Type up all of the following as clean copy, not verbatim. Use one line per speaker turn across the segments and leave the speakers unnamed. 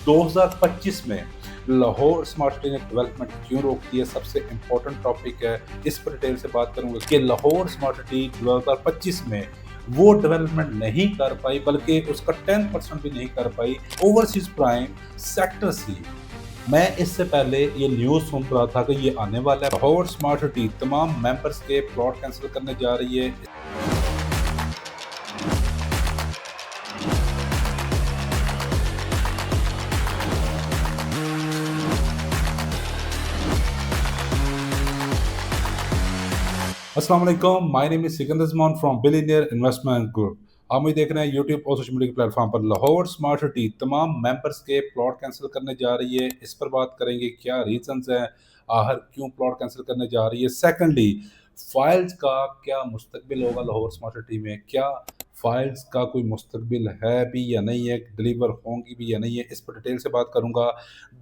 2025 में Lahore smart city ने development क्यों रोक दी है, सबसे इम्पोर्टेंट टॉपिक है। इस पर डिटेल से बात करूंगा कि लाहौर स्मार्ट सिटी 2025 में वो डेवलपमेंट नहीं कर पाई, बल्कि उसका 10% भी नहीं कर पाई। ओवरसीज प्राइम सेक्टर सी, मैं इससे पहले ये न्यूज़ सुन रहा था कि ये आने वाला है। लाहौर स्मार्ट सिटी तमाम मेंबर्स के प्लॉट कैंसिल करने जा रही है। अस्सलाम वालेकुम, my name is Sikandar Usman from billionaire investment group. आप मुझे देख रहे हैं यूट्यूब और सोशल मीडिया के प्लेटफॉर्म पर। लाहौर स्मार्ट सिटी तमाम मेंबर्स के प्लॉट कैंसिल करने जा रही है। इस पर बात करेंगे, क्या रीजंस हैं, आखिर क्यों प्लॉट कैंसिल करने जा रही है। सेकंडली, फाइल्स का क्या मुस्तकबिल होगा लाहौर स्मार्ट सिटी में, क्या फाइल्स का कोई मुस्तकबिल है भी या नहीं है, डिलीवर होंगी भी या नहीं है, इस पर डिटेल से बात करूंगा।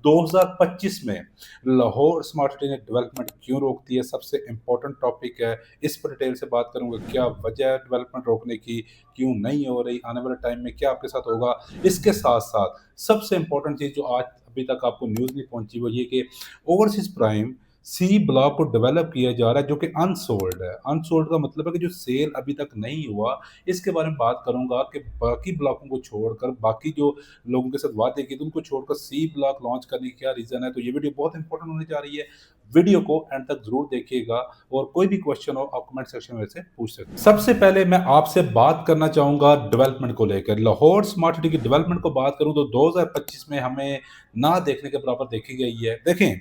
2025 में लाहौर स्मार्ट सिटी ने डेवलपमेंट क्यों रोक दी है, सबसे इम्पोर्टेंट टॉपिक है। इस पर डिटेल से बात करूंगा, क्या वजह है डेवलपमेंट रोकने की, क्यों नहीं हो रही, आने वाले टाइम में क्या आपके साथ होगा। इसके साथ साथ सबसे इम्पोर्टेंट चीज़ जो आज अभी तक आपको न्यूज़ नहीं पहुंची वो ये कि ओवरसीज प्राइम सी ब्लॉक को डेवलप किया जा रहा है, जो कि अनसोल्ड है। अनसोल्ड का मतलब है कि जो सेल अभी तक नहीं हुआ। इसके बारे में बात करूंगा कि बाकी ब्लॉकों को छोड़कर, बाकी जो लोगों के साथ वादे किए थे उनको छोड़कर सी ब्लॉक लॉन्च करने की क्या रीज़न है। तो ये वीडियो बहुत इंपॉर्टेंट होने जा रही है। वीडियो को एंड तक जरूर देखिएगा, और कोई भी क्वेश्चन हो आप कमेंट सेक्शन में से पूछ सकते हैं। सबसे पहले मैं आपसे बात करना चाहूंगा डेवलपमेंट को लेकर। लाहौर स्मार्ट सिटी की डेवलपमेंट को बात करूं तो 2025 में हमें ना देखने के बराबर देखी गई है। देखें,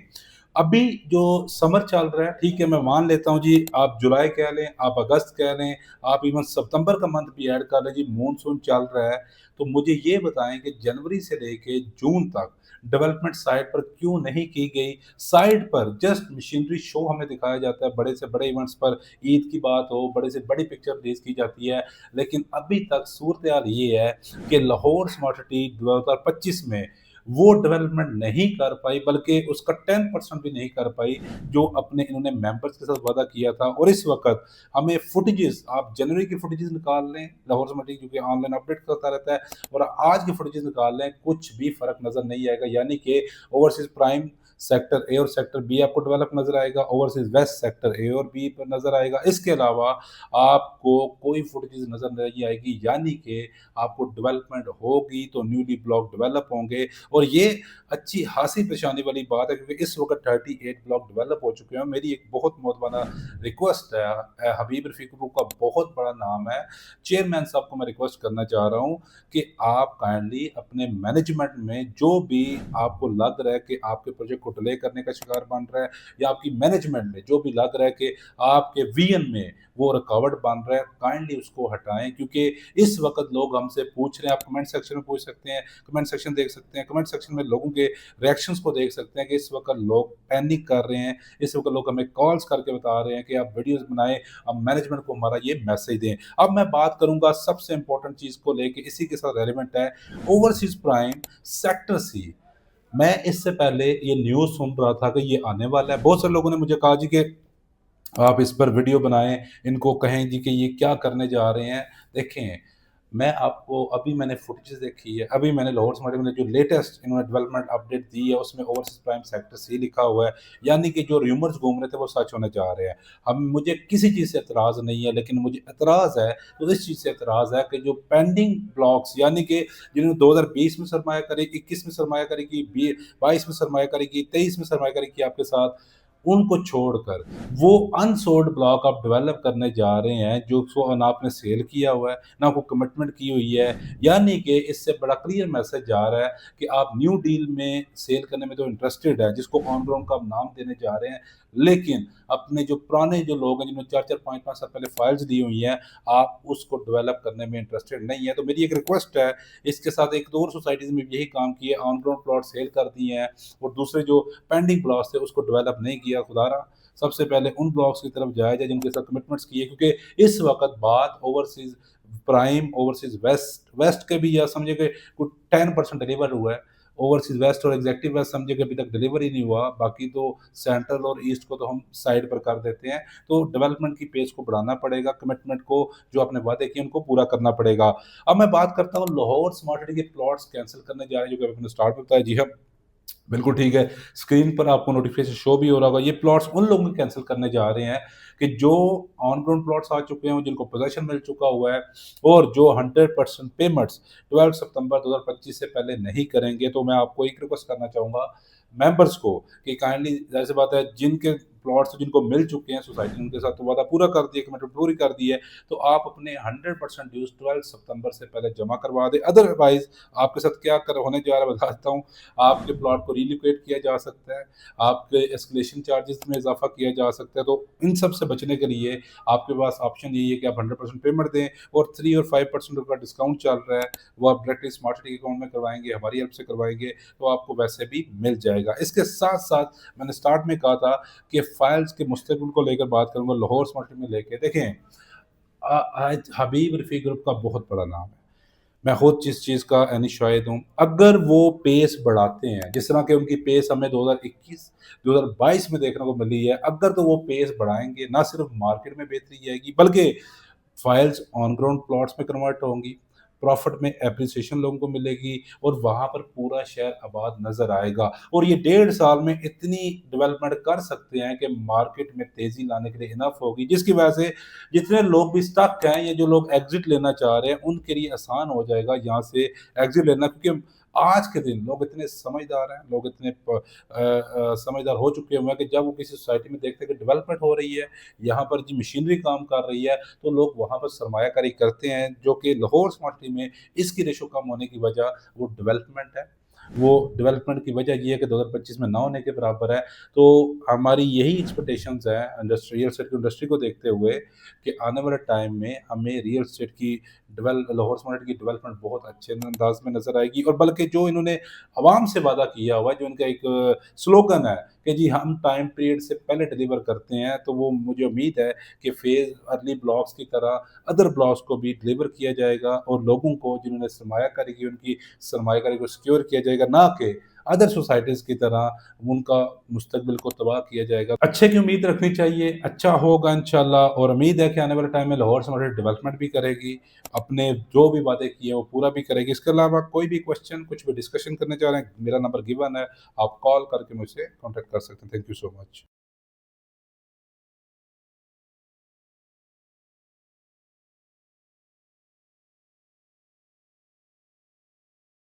अभी जो समर चल रहा है, ठीक है, मैं मान लेता हूँ जी, आप जुलाई कह लें, आप अगस्त कह लें, आप इवन सितंबर का मंथ भी ऐड कर लें जी, मानसून चल रहा है। तो मुझे ये बताएं कि जनवरी से लेके जून तक डेवलपमेंट साइट पर क्यों नहीं की गई। साइट पर जस्ट मशीनरी शो हमें दिखाया जाता है, बड़े से बड़े इवेंट्स पर ईद की बात हो, बड़े से बड़ी पिक्चर रिलीज की जाती है, लेकिन अभी तक सूरत हाल ये है कि लाहौर स्मार्ट सिटी 2025 में वो डेवलपमेंट नहीं कर पाई, बल्कि उसका 10% भी नहीं कर पाई जो अपने इन्होंने मेंबर्स के साथ वादा किया था। और इस वक्त हमें फुटेजेस, आप जनवरी की फुटेजेस निकाल लें, लाहौर स्मार्ट जो कि ऑनलाइन अपडेट करता रहता है, और आज की फुटेजेस निकाल लें, कुछ भी फर्क नजर नहीं आएगा। यानी कि ओवरसीज प्राइम सेक्टर ए और सेक्टर बी आपको डेवलप नजर आएगा, ओवरसीज वेस्ट सेक्टर ए और बी पर नजर आएगा। इसके अलावा आपको कोई फुटेजेस नजर नहीं आएगी। यानी कि आपको डेवलपमेंट होगी तो न्यूली ब्लॉक डेवलप होंगे, और ये अच्छी खासी परेशानी वाली बात है, क्योंकि इस वक्त 38 ब्लॉक डेवलप हो चुके हैं। मेरी एक बहुत मोहतबाना रिक्वेस्ट है, हबीब रफीक ग्रुप का बहुत बड़ा नाम है, चेयरमैन साहब को मैं रिक्वेस्ट करना चाह रहा हूँ कि आप काइंडली अपने मैनेजमेंट में जो भी आपको लग रहा है कि आपके प्रोजेक्ट को डिले करने का शिकार बन रहा है, या आपकी मैनेजमेंट में जो भी लग रहा है कि आपके वीएन में वो रुकावट बन रहा है, काइंडली उसको हटाएं। क्योंकि इस वक्त लोग हमसे पूछ रहे हैं, आप कमेंट सेक्शन में पूछ सकते हैं, कमेंट सेक्शन देख सकते हैं, कमेंट सेक्शन में लोगों के रिएक्शंस को देख सकते हैं कि इस वक्त लोग पैनिक कर रहे हैं। इस वक्त लोग हमें कॉल्स करके बता रहे हैं कि आप वीडियोस बनाएं, अब मैनेजमेंट को हमारा ये मैसेज दें। अब मैं बात करूंगा सबसे इंपॉर्टेंट चीज को लेके, इसी के साथ रेलिवेंट है, ओवरसीज प्राइम सेक्टर सी। मैं इससे पहले ये न्यूज़ सुन रहा था कि ये आने वाला है। बहुत सारे लोगों ने मुझे कहा जी कि आप इस पर वीडियो बनाएं, इनको कहें जी कि ये क्या करने जा रहे हैं। देखें, मैं आपको, अभी मैंने फुटेजेस देखी है, अभी मैंने लाहौर स्मार्ट में जो लेटेस्ट इन्होंने डेवलपमेंट अपडेट दी है उसमें ओवरसीज प्राइम सेक्टर सी लिखा हुआ है। यानी कि जो र्यूमर्स घूम रहे थे वो सच होने जा रहे हैं। हम, मुझे किसी चीज़ से एतराज़ नहीं है, लेकिन मुझे एतराज़ है तो इस चीज़ से एतराज़ है कि जो पेंडिंग ब्लॉक्स, यानी कि जिन्होंने 2020 में सरमाया करी, 21 में सरमाया करी की, 22 में सरमाया करी की, 23 में सरमाया करी की आपके साथ, उनको छोड़कर वो अनसोल्ड ब्लॉक आप डेवलप करने जा रहे हैं, जो सो ना आपने सेल किया हुआ है, ना आपको कमिटमेंट की हुई है। यानी कि इससे बड़ा क्लियर मैसेज जा रहा है कि आप न्यू डील में सेल करने में तो इंटरेस्टेड है, जिसको ऑन ग्राउंड का आप नाम देने जा रहे हैं, लेकिन अपने जो पुराने जो लोग हैं जिन्होंने 4-4 5-5 साल पहले फाइल्स दी हुई हैं, आप उसको डेवलप करने में इंटरेस्टेड नहीं है। तो मेरी एक रिक्वेस्ट है, इसके साथ एक दो और सोसाइटीज़ में यही काम किया, ऑन ग्राउंड प्लॉट सेल कर दिए हैं, और दूसरे जो पेंडिंग ब्लॉक्स थे उसको डेवलप नहीं किया। खुदारा सबसे पहले उन ब्लॉक्स की तरफ जाया जाए जिनके साथ कमिटमेंट्स किए, क्योंकि इस वक्त बात ओवरसीज प्राइम, ओवरसीज वेस्ट के भी, या समझे कि कुछ 10% डिलीवर हुआ है, ओवरसीज़ वेस्ट और एग्ज़ेक्टिव वेस्ट समझिए कि अभी तक डिलीवर ही नहीं हुआ, बाकी तो सेंट्रल और ईस्ट को तो हम साइड पर कर देते हैं। तो डेवलपमेंट की पेस को बढ़ाना पड़ेगा, कमिटमेंट को जो आपने वादे किए उनको पूरा करना पड़ेगा। अब मैं बात करता हूँ लाहौर स्मार्ट सिटी के प्लॉट्स कैंसल करने जा रहे हैं, जो कि आपने स्टार्ट में बताया। जी हाँ, बिल्कुल ठीक है। स्क्रीन पर आपको नोटिफ़िकेशन शो भी हो रहा होगा। ये प्लॉट्स उन लोगों को कैंसल करने जा रहे हैं कि जो ऑन ग्राउंड प्लॉट्स आ चुके हैं, जिनको पोज़ेशन मिल चुका हुआ है और जो 100% पेमेंट्स 12 सितंबर 2025 से पहले नहीं करेंगे। तो मैं आपको एक रिक्वेस्ट करना चाहूँगा मेंबर्स को कि काइंडली ज़ाहिर-सी बात है, जिनके प्लॉट्स जिनको मिल चुके हैं सोसाइटी ने उनके साथ तो वादा पूरा कर दिया, कमिटमेंट पूरी कर दी है, तो आप अपने 100% ड्यूज़ 12 सितंबर से पहले जमा करवा दें। अदरवाइज़ आपके साथ क्या कर होने जा रहा है बता देता हूँ। आपके प्लॉट को रीलोकेट किया जा सकता है, आपके एस्केलेशन चार्जेस में इज़ाफ़ा किया जा सकता है। तो इन सब से बचने के लिए आपके पास ऑप्शन यही है कि आप 100% पेमेंट दें और 3 और 5% का डिस्काउंट चल रहा है, वो आप डायरेक्टली स्मार्ट सिटी अकाउंट में करवाएँगे, हमारी हेल्प से करवाएँगे, तो आपको वैसे भी मिल जाएगा। इसके साथ-साथ मैंने स्टार्ट में कहा था कि फाइल्स के मुस्तकबिल को लेकर बात करूँगा लाहौर स्मार्ट सिटी में लेके। देखें, आज हबीब रफ़ीक ग्रुप का बहुत बड़ा नाम है। मैं खुद जिस चीज़ का यानी शाहिद हूँ, अगर वो पेस बढ़ाते हैं, जिस तरह की उनकी पेस हमें 2021, 2022 में देखने को मिली है, अगर तो वो पेस बढ़ाएँगे, ना सिर्फ़ मार्केट में बेहतरी आएगी, बल्कि फाइल्स ऑन ग्राउंड प्लॉट्स में कन्वर्ट होंगी, प्रॉफ़िट में एप्रिसिएशन लोगों को मिलेगी और वहाँ पर पूरा शहर आबाद नज़र आएगा। और ये डेढ़ साल में इतनी डेवलपमेंट कर सकते हैं कि मार्केट में तेज़ी लाने के लिए इनफ होगी, जिसकी वजह से जितने लोग भी स्टक हैं या जो लोग एग्ज़िट लेना चाह रहे हैं, उनके लिए आसान हो जाएगा यहाँ से एग्ज़िट लेना, क्योंकि आज के दिन लोग इतने समझदार हैं, लोग इतने समझदार हो चुके हुए हैं कि जब वो किसी सोसाइटी में देखते हैं कि डेवलपमेंट हो रही है, यहाँ पर जी मशीनरी काम कर रही है, तो लोग वहाँ पर सरमायाकारी करते हैं, जो कि लाहौर स्मार्ट सिटी में इसकी रेशो कम होने की वजह वो डेवलपमेंट है। वो डेवलपमेंट की वजह ये है कि 2025 में ना होने के बराबर है। तो हमारी यही एक्सपेक्टेशंस हैं रियल एस्टेट की इंडस्ट्री को देखते हुए कि आने वाले टाइम में हमें रियल एस्टेट की लाहौर स्मार्ट सिटी की डेवलपमेंट बहुत अच्छे अंदाज में नज़र आएगी, और बल्कि जो इन्होंने अवाम से वादा किया हुआ है, जो इनका एक स्लोगन है कि जी हम टाइम पीरियड से पहले डिलीवर करते हैं, तो वो मुझे उम्मीद है कि फेज़ अर्ली ब्लॉक्स की तरह अदर ब्लॉक्स को भी डिलीवर किया जाएगा और लोगों को जिन्होंने सरमायाकारी की, उनकी सरमायाकारी को सिक्योर किया जाएगा, ना कि अदर सोसाइटीज़ की तरह उनका मुस्तकबिल को तबाह किया जाएगा। अच्छे की उम्मीद रखनी चाहिए, अच्छा होगा इंशाअल्लाह, और उम्मीद है कि आने वाले टाइम में लाहौर स्मार्ट सिटी डेवलपमेंट भी करेगी, अपने जो भी वादे किए हैं वो पूरा भी करेगी। इसके अलावा कोई भी क्वेश्चन, कुछ भी डिस्कशन करना चाह रहे हैं, मेरा नंबर गिवन है, आप कॉल करके मुझसे कॉन्टैक्ट कर सकते हैं। Thank you so much.